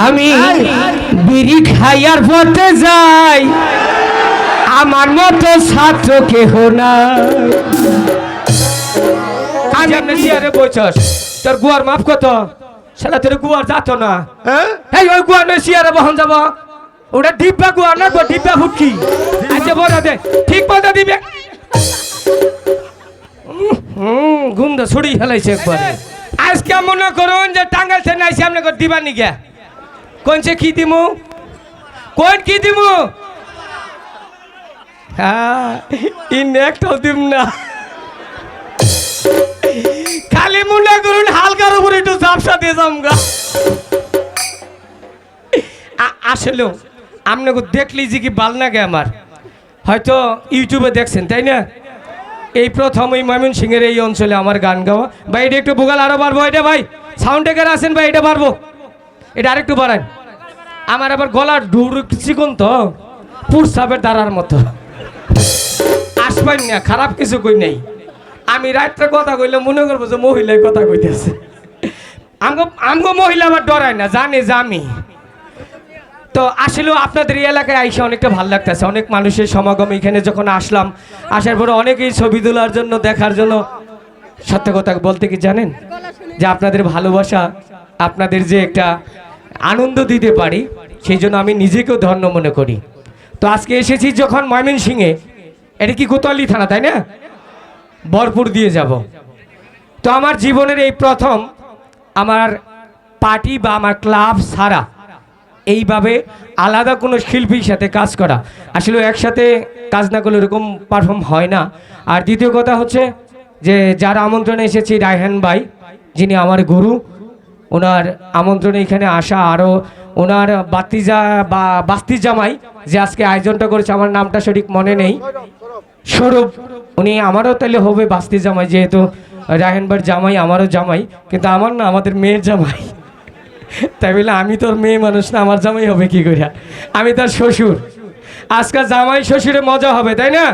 আমি বিড়ি খাইয়ার পথে যাই, আমার মতো ছাত্র কেহ না। আমি আপনি চেয়ারে বসছস, তোর গুয়ার মাপ কত? শালা তোর গুয়ার যাত না। এই ওই গুয়ার নয় চেয়ারে বহন যাব, ওটা ডিব্বা গুয়ার না গো, ডিব্বা ফুটকি। আচ্ছা বড় দে, ঠিক মতো দিবে। গুন্দ ছুড়ি ফেলাইছে একবারে। আজকে মনে করুন যে টাঙ্গাইল থেকে নাইছি আপনাকে দিবা নিগে, কোনছে কি দিমু, কোন কি দিমু? হ্যাঁ ইন একটাও দিম না, খালি মনে করুন হালকার উপরে একটু ঝাপসা দিয়ে যামগা। আসলে আপনাকে দেখলি যে কি ভাল লাগে আমার, হয়তো ইউটিউবে দেখছেন তাই না? এই প্রথম এই ময়মনসিংহের এই অঞ্চলে আমার গান গাওয়া। ভাই এটা একটু ভোগাল আরো বাড়বো, এটা ভাই সাউন্ড টেকার আছেন ভাই, এটা বাড়বো, এটা আরেকটু বাড়ান। আমার আবার গলার ডুর চিকন তো পুরসাপের দ্বারার মতো, আসবেন না, খারাপ কিছু কই নাই। আমি রাত্রে কথা কইলে মনে করবো যে মহিলায় কথা কইতেছে। আমগো মহিলা আবার ডরায় না, জানে যে আমি। তো আসলেও আপনাদের এই এলাকায় আইসা অনেকটা ভালো লাগতেছে, অনেক মানুষের সমাগম। এখানে যখন আসলাম, আসার পরে অনেকেই ছবি তোলার জন্য, দেখার জন্য। সত্য কথা বলতে কি জানেন, যে আপনাদের ভালোবাসা, আপনাদের যে একটা আনন্দ দিতে পারি, সেই জন্য আমি নিজেকেও ধন্য মনে করি। তো আজকে এসেছি যখন ময়মনসিংহে, এটা কি কোতোয়ালি থানা তাই না? বরপুর দিয়ে যাব। তো আমার জীবনের এই প্রথম আমার পার্টি বা আমার ক্লাব ছাড়া এইভাবে আলাদা কোনো শিল্পীর সাথে কাজ করা, আসলে একসাথে কাজ না করলে এরকম পারফর্ম হয় না। আর দ্বিতীয় কথা হচ্ছে যে যার আমন্ত্রণে এসেছি, রায়হান ভাই যিনি আমার গুরু, ওনার আমন্ত্রণে এখানে আসা, আরও ওনার বাস্তি জামাই যে আজকে আয়োজনটা করেছে, আমার নামটা সঠিক মনে নেই, স্বরূপ, উনি আমারও তাহলে হবে বাস্তি জামাই, যেহেতু রায়হান ভাইয়ের জামাই আমারও জামাই, কিন্তু আমার না, আমাদের মেয়ের জামাই। তাই বলে আমি তোর মেয়ে মানুষ না, আমার জামাই হবে কি করে? আমি তার শ্বশুর। আজকাল জামাই শ্বশুরে মজা হবে তাই না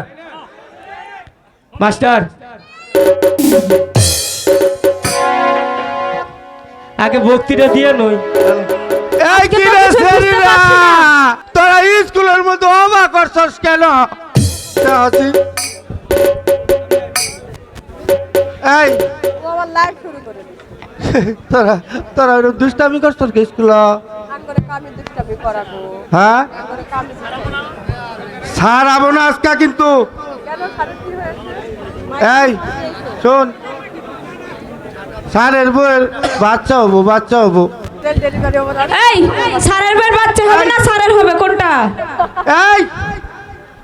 মাস্টার? আগে ভক্তিটা দিয়ে নই। এই কি রে শরীরা, তোরা স্কুলের মধ্যে অবাক করছস কেন? এই তোরা তোরা দুষ্টামি করছস কি স্কুল? হ্যাঁ স্যার আবো না আজকা, কিন্তু এই শোন, স্যারের বউয়ের বাচ্চা হবো, বাচ্চা হবো। এই স্যারের বউয়ের বাচ্চা হবে না স্যারের হবে কোনটা? এই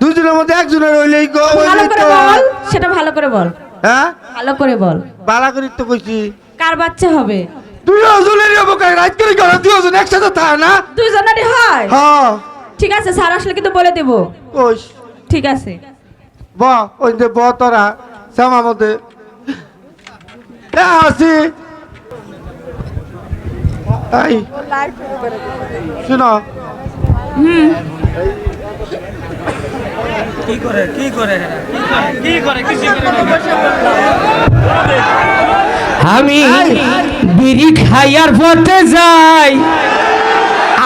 দুজনের মধ্যে একজনের হইলেই গো। ভালো করে বল, সেটা ভালো করে বল। হ্যাঁ ভালো করে বল। বালা করি তো কইছি। কার বাচ্চা হবে? দুজনেরই হবো, কাই রাত করে করো, দুজন একসাথে থাকে না? দুজনেরই হয়? হ্যাঁ ঠিক আছে, স্যার আসলে কিন্তু বলে দেব। কইস ঠিক আছে, ব ওই যে ব তোরা শ্যামা মধ্যে আসি। এই শুনো, কি করে কি করে কি করে কিছু আমি বিড়ি খাইয়ার পথে যাই,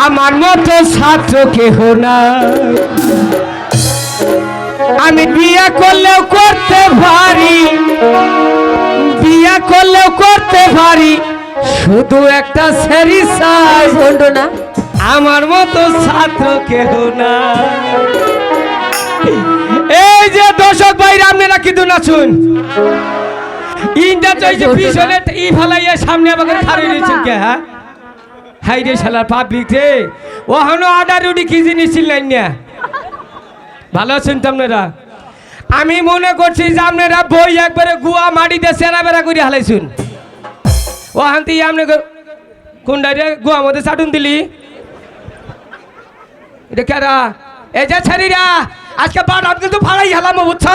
আমার মতো ছাত্র কেহ না। আমি বিয়া করলেও করতে পারি, বিয়া করলেও করতে পারি, শুধু একটা সেরি চাই, বলতো না আমার মতো ছাত্র কেহ না। এই যে দর্শক ভাইরা, আপনারা কিন্তু নাচুন। ইনটা চাইছে পিছনে ই ফেলাইয়া সামনে আমাকে খাড়িয়ে দিয়েছেন কে? হ্যাঁ হাই রে শালার পাবলিক রে, ওখানে আডা রুটি কি জিনিস ছিলেন না? ভালো আছেন তো আপনারা? আমি মনে করছি যে আপনারা বই একবারে গুয়া মাটিতে সেরা বেড়া করে হালাইছুন। ওখান থেকে আপনি কোনটা রে গুয়া মধ্যে চাটুন দিলি? এটা কেরা? এই যে ছেড়িরা আজকে বাড়ান কিন্তু ফালাই হেলাম, বুঝছ?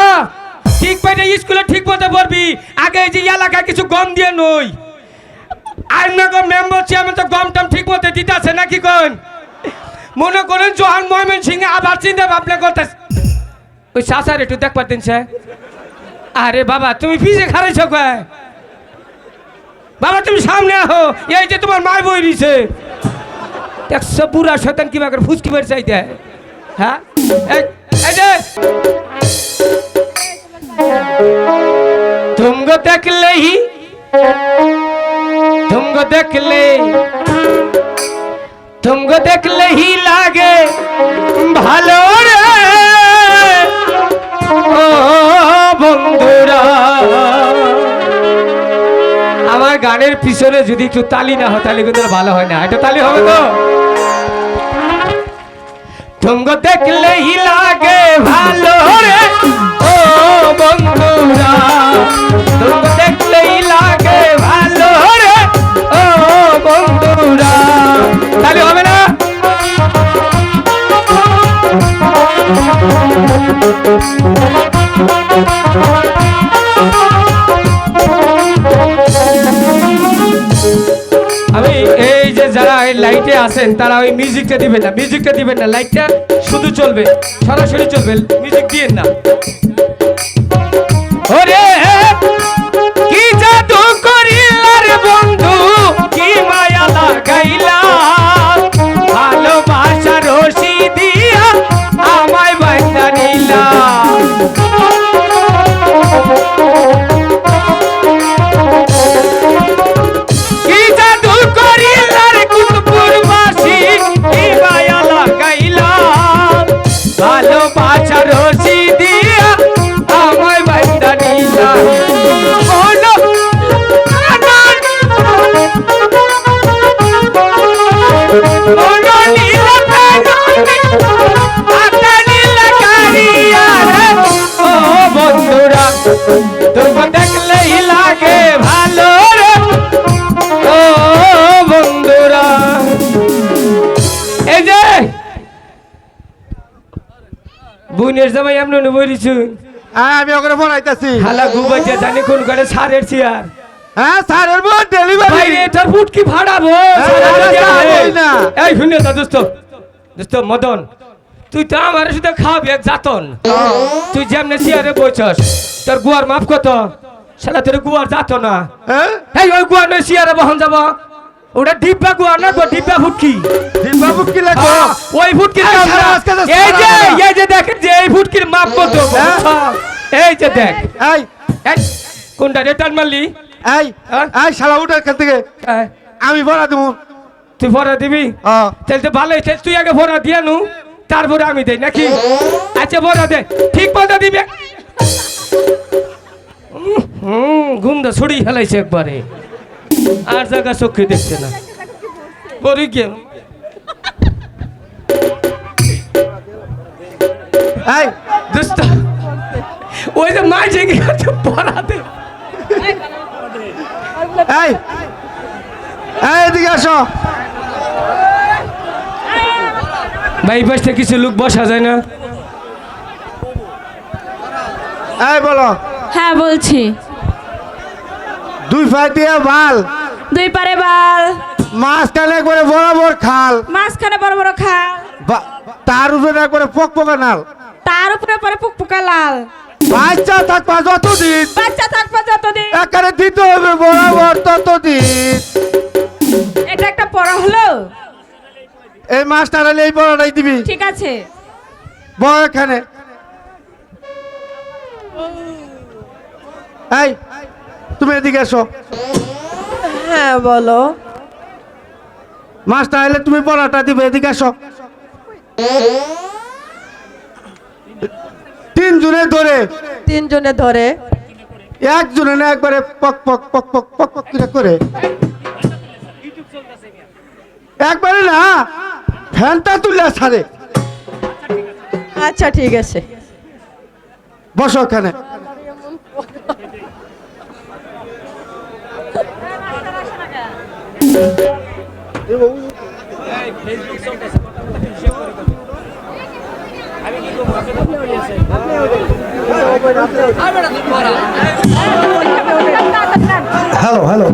ঠিক পাইলে স্কুলে ঠিক মতো পড়বি। আগে এই যে এলাকায় কিছু গম দিয়ে নই, আর না গো মেম্বার চেয়ারম্যান তো গম টম ঠিক মতো দিতে আছে নাকি? কোন মনে করেন যখন ময়মনসিংহে আবার চিন্তা ভাবনা করতে, ওই চাচার একটু দেখ পারতেন স্যার। আরে বাবা তুমি পিছিয়ে খারাইছ কয়? বাবা তুমি সামনে আহো, এই যে তোমার মায় বই দিছে। দেখছো বুড়া শয়তান কি বাগের ফুসকি বের চাইতে হ্যাঁ এই যে तुमको देख ले ही लागे ভালো রে ও বন্ধুরা আমার গানের পিছনে যদি একটু তালি না হয় তাহলে কিন্তু ভালো হয় না এটা তালি হবে তো तुमको देख ले ही लागे ভালো রে ও বন্ধুরা तुमको देख ले ही लागे ভালো রে ও বন্ধুরা তাহলে হবে না আমি এই যে যারা এই লাইটে আছেন তারা ওই মিউজিকটা দিবেন না লাইটটা শুধু চলবে সরাসরি চলবে মিউজিক দিয়েন না ওরে কি জাদু করিলা রে বন্ধু কি মায়া লাগাইলা ভালোবাসা রশি দিয়া আমায় বাঁধা নিলা কি জাদু করিলা রে কুতুবপুরবাসী কি মায়া লাগাইলা ভালোবাসা রশি দিয়া আমায় বাঁধা নিলা বন্ধুরা তোমরা দেখলে লাগে ভালো রে ও বন্ধুরা এই যে বুনের জামাই এমন বলিছু আমি ওখানে পড়াইতেছি হালা গুবাইতে জানি কোন করে সারের চেয়ার হ্যাঁ স্যারের বোন ডেলিভারি ভাই এটার ফুট কি ভাড়াবো না এই শুনে তো দোস্ত মদন তুই তো আমার সাথে খাওয়াবি এক জাতন তুই যেমনে চেয়ারে বইছস তোর গুয়ার মাপ কত শালা তোর গুয়ার জাত না এই ওই গুয়ার নয় চেয়ারে বহন যাব ওটা ডিব্বা গুয়ার না গো ডিব্বা ফুটকি দিবাবু কি লাগবে ওই ফুটকির এই কাম শালা না। আজকে তো এই যে দেখেন যে এই ফুটকির মাপ কত এই যে দেখ এই এই কোনটা রিটার্ন মারলি এই হ্যাঁ? এই শালা উঠে এখান থেকে এই, আমি ভরা দেবো তুই ভরা দিবি তাহলে তো ভালোই তাহলে তুই আগে ভরা দিয়া নু তারপরে আমি দেই নাকি আচ্ছা ভরা দে ঠিক মতো দিবে গুমদা ছড়ি ফেলাইছে একবারে আর জায়গা চোখে দেখছে না বড়ি কে এই দোস্ত ওই যে মাই জেগে গেছে ভরা দে এই এদিকে আসো ভাই পাশে কিছু লোক বসা যায় না এই বলো হ্যাঁ বলছি দুই ফাই দিয়ে ভাল দুই পারে বাল মাঝখানে একবারে বরাবর খাল মাঝখানে বড় বড় খাল তার উপরে একবারে পক পকা নাল তার উপরে পরে পুকপুকা লাল বাচ্চা থাকবা যতদিন বাচ্চা থাকবে যতদিন একারে দিতে হবে বরাবর ততদিন এটা একটা পড়া হলো এই মাস্টার আলে এই বড়টাই দিবি ঠিক আছে বড় এখানে এই তুমি এদিকে এসো হ্যাঁ বলো মাস্টার এলে তুমি বড়টা দিবে এদিকে এসো তিনজনে ধরে তিনজনে ধরে একজনে না একবারে পক পক পক পক পক পক করে একবারে না ফ্যানটা তুলে ছাড়ে আচ্ছা ঠিক আছে বসো ওখানে হ্যালো হ্যালো